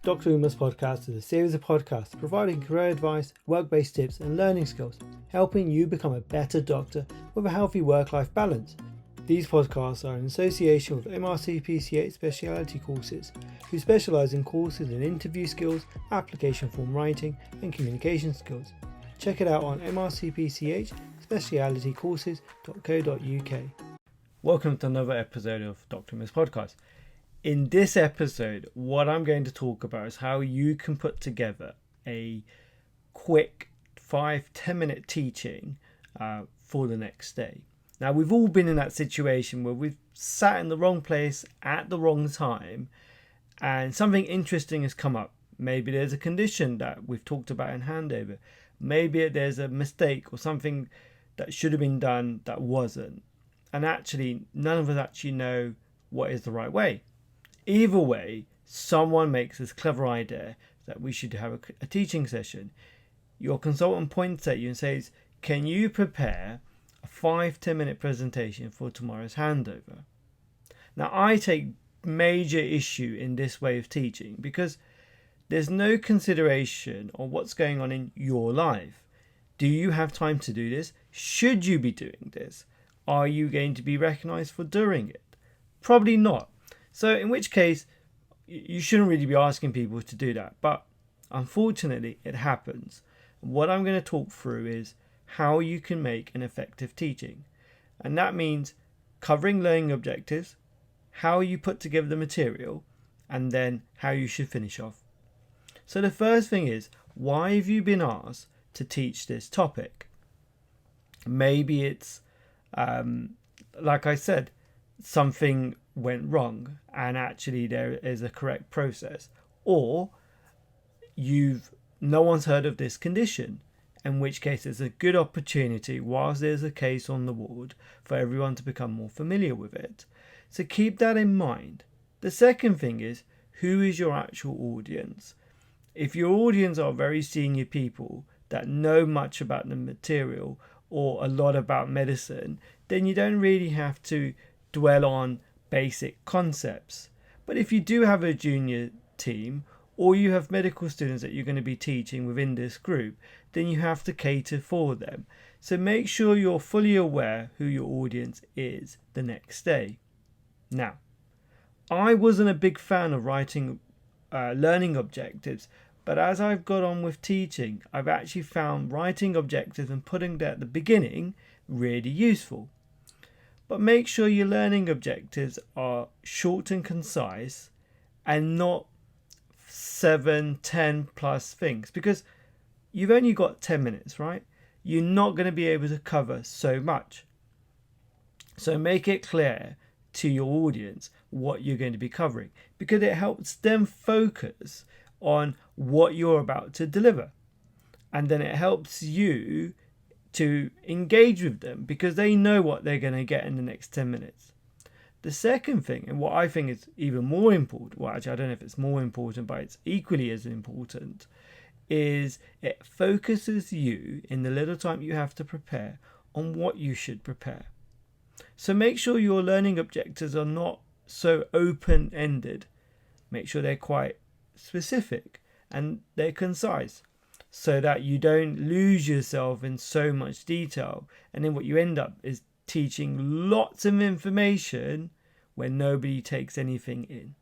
Dr. Uma's podcast is a series of podcasts providing career advice, work-based tips and learning skills, helping you become a better doctor with a healthy work-life balance. These podcasts are in association with MRCPCH Speciality Courses, who specialise in courses in interview skills, application form writing and communication skills. Check it out on mrcpchspecialitycourses.co.uk. Welcome to another episode of Dr. Uma's podcast. In this episode, what I'm going to talk about is how you can put together a quick 5-10 minute teaching for the next day. Now, we've all been in that situation where we've sat in the wrong place at the wrong time and something interesting has come up. Maybe there's a condition that we've talked about in handover. Maybe there's a mistake or something that should have been done that wasn't. And actually, none of us actually know what is the right way. Either way, someone makes this clever idea that we should have a teaching session. Your consultant points at you and says, can you prepare a 5-10 minute presentation for tomorrow's handover? Now, I take major issue in this way of teaching because there's no consideration on what's going on in your life. Do you have time to do this? Should you be doing this? Are you going to be recognized for doing it? Probably not. So in which case, you shouldn't really be asking people to do that. But unfortunately, it happens. What I'm going to talk through is how you can make an effective teaching. And that means covering learning objectives, how you put together the material, and then how you should finish off. So the first thing is, why have you been asked to teach this topic? Maybe it's, like I said, something went wrong and actually there is a correct process, or no one's heard of this condition, in which case it's a good opportunity whilst there's a case on the ward for everyone to become more familiar with it. So keep that in mind. The second thing is, who is your actual audience? If your audience are very senior people that know much about the material or a lot about medicine, then you don't really have to dwell on basic concepts. But if you do have a junior team or you have medical students that you're going to be teaching within this group, then you have to cater for them. So make sure you're fully aware who your audience is the next day. Now, I wasn't a big fan of writing learning objectives, but as I've got on with teaching, I've actually found writing objectives and putting that at the beginning really useful. But make sure your learning objectives are short and concise and not 7-10 plus things, because you've only got 10 minutes, right? You're not going to be able to cover so much. So make it clear to your audience what you're going to be covering, because it helps them focus on what you're about to deliver. And then it helps you to engage with them because they know what they're going to get in the next 10 minutes. The second thing, and what I think is even more important, well, actually, I don't know if it's more important, but it's equally as important, is it focuses you in the little time you have to prepare on what you should prepare. So make sure your learning objectives are not so open-ended. Make sure they're quite specific and they're concise, so that you don't lose yourself in so much detail. And then what you end up is teaching lots of information when nobody takes anything in.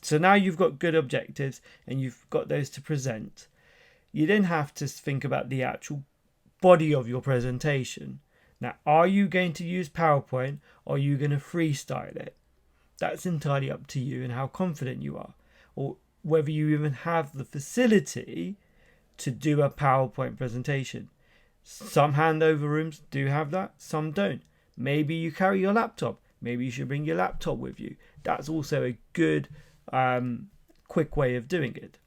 So now you've got good objectives and you've got those to present. You then have to think about the actual body of your presentation. Now, are you going to use PowerPoint or are you going to freestyle it? That's entirely up to you and how confident you are, or whether you even have the facility to do a PowerPoint presentation. Some handover rooms do have that, some don't. Maybe you carry your laptop. Maybe you should bring your laptop with you. That's also a good, quick way of doing it.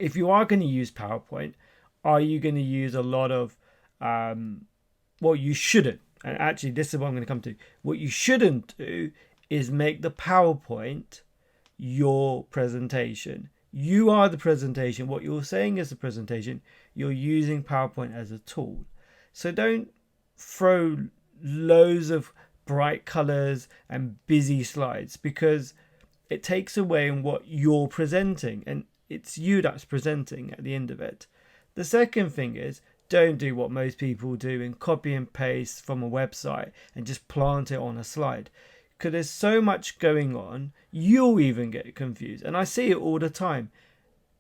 If you are going to use PowerPoint, are you going to use a lot of, well, you shouldn't. And actually, this is what I'm going to come to. What you shouldn't do is make the PowerPoint your presentation. You are the presentation. What you're saying is the presentation. You're using PowerPoint as a tool. So don't throw loads of bright colors and busy slides, because it takes away in what you're presenting, and it's you that's presenting at the end of it. The second thing is, don't do what most people do and copy and paste from a website and just plant it on a slide, because there's so much going on, you'll even get confused. And I see it all the time.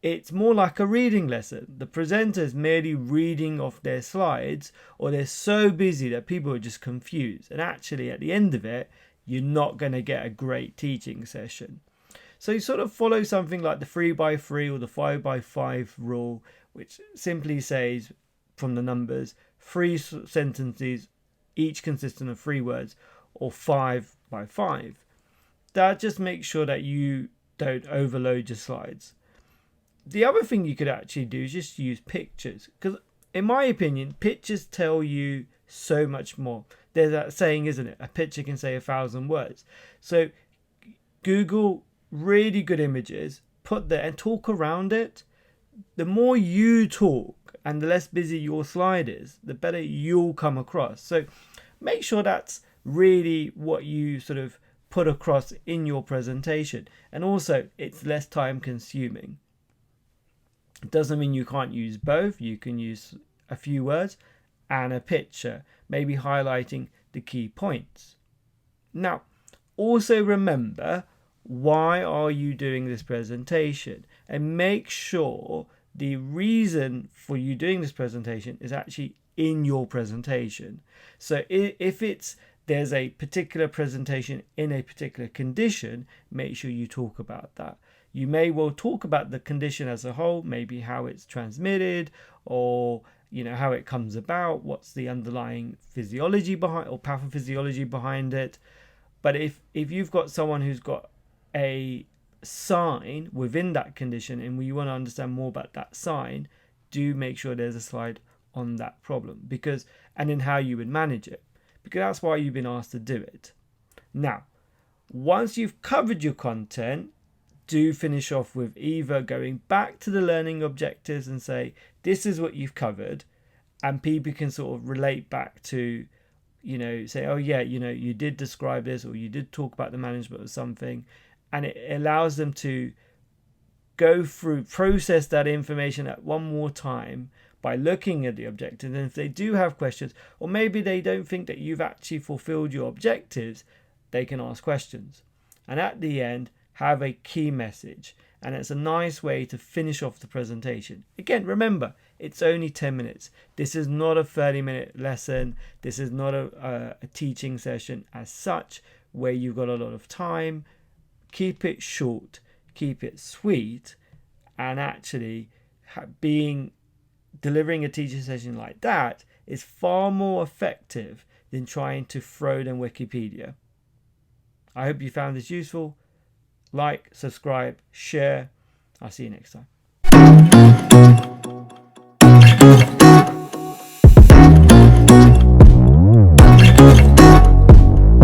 It's more like a reading lesson. The presenter's merely reading off their slides, or they're so busy that people are just confused. And actually, at the end of it, you're not going to get a great teaching session. So you sort of follow something like the 3x3 or the 5x5 rule, which simply says from the numbers, 3 sentences, each consisting of 3 words, or 5x5. That just makes sure that you don't overload your slides. The other thing you could actually do is just use pictures, because in my opinion, pictures tell you so much more. There's that saying, isn't it? A picture can say 1,000 words. So Google really good images, put there and talk around it. The more you talk and the less busy your slide is, the better you'll come across. So make sure that's really what you sort of put across in your presentation. And also, it's less time consuming. It doesn't mean you can't use both. You can use a few words and a picture, maybe highlighting the key points. Now, also remember, why are you doing this presentation? And make sure the reason for you doing this presentation is actually in your presentation. So if there's a particular presentation in a particular condition, make sure you talk about that. You may well talk about the condition as a whole, maybe how it's transmitted, or how it comes about, what's the underlying physiology behind or pathophysiology behind it. But if you've got someone who's got a sign within that condition and we want to understand more about that sign, do make sure there's a slide on that problem, and then how you would manage it, because that's why you've been asked to do it. Now, once you've covered your content, do finish off with either going back to the learning objectives and say, this is what you've covered, and people can sort of relate back to, say, oh yeah, you did describe this, or you did talk about the management of something, and it allows them to go through, process that information at one more time by looking at the objectives. And if they do have questions, or maybe they don't think that you've actually fulfilled your objectives, they can ask questions. And at the end, have a key message. And it's a nice way to finish off the presentation. Again, remember, it's only 10 minutes. This is not a 30-minute lesson. This is not a teaching session as such, where you've got a lot of time. Keep it short, keep it sweet, and actually delivering a teaching session like that is far more effective than trying to throw them Wikipedia. I hope you found this useful. Like, subscribe, share. I'll see you next time.